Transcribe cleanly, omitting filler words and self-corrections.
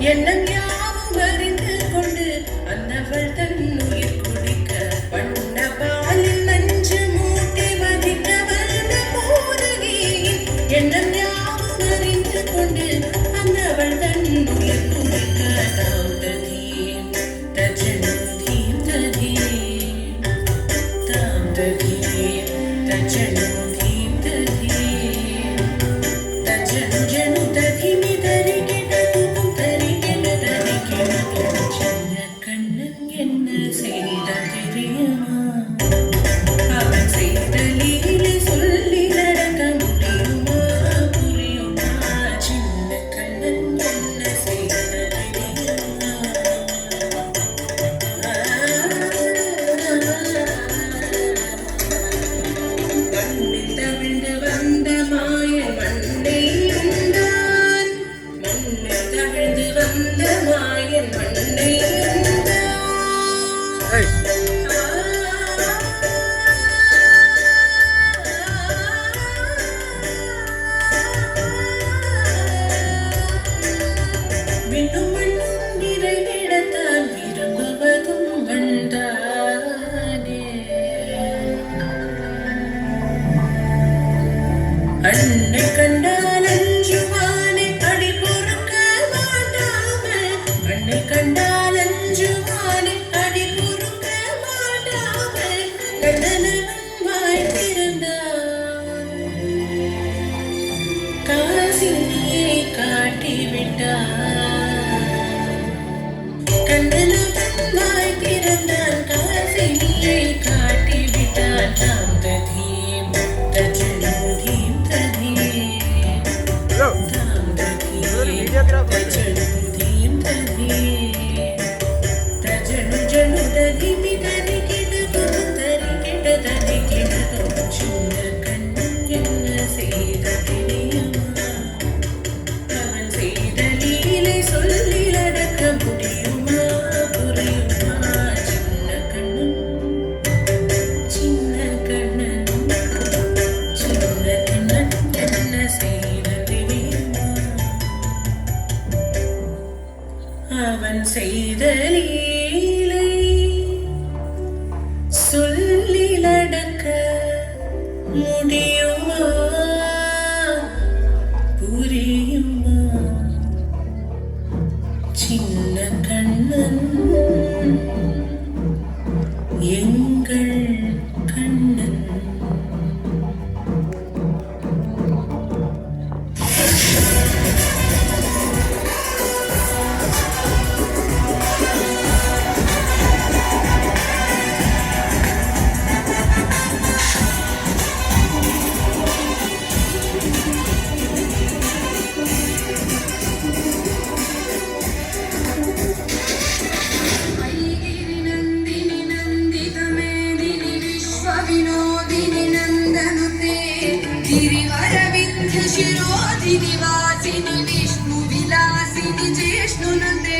எண்ணம் யாவும் அறிந்து கொண்டு அன்னவள் தன்னுயிர் குடிக்க வண்ண பாலில் நஞ்சு மூட்டி வதிக்க வந்த போதகி எண்ணம் யாவும் அறிந்து கொண்டு அன்னவள் தன்னுயிர் குடிக்க தாம் ததீம் தஜனும் தீம் ததீம் தாம் ததீம் தஜனும் தீம் ததீம் தஜனு ஜனு ததீமி தரிகே அன்னை கண்டால் அஞ்சுவானை அடி பொறுக்க மாட்டாமல் அன்னை கண்டால் அஞ்சுவானை அடி பொறுக்க மாட்டாமல் கண்ணனவன் வாய் திறந்தான் காசினியை காட்டிவிட்டான் கண்ணனவன் வாய் திறந்தான் காசினியை காட்டிவிட்டான் தாம் ததீம் தஜனு தீம் அவன் செய்த லீலை சொல்லிலடக்க முடியுமா புரியுமா சின்ன கண்ணன் எங்கள் கண்ணன் गिरिवरविन्ध्यशिरोधिनिवासिनि विष्णुविलासिनि जिष्णुनुते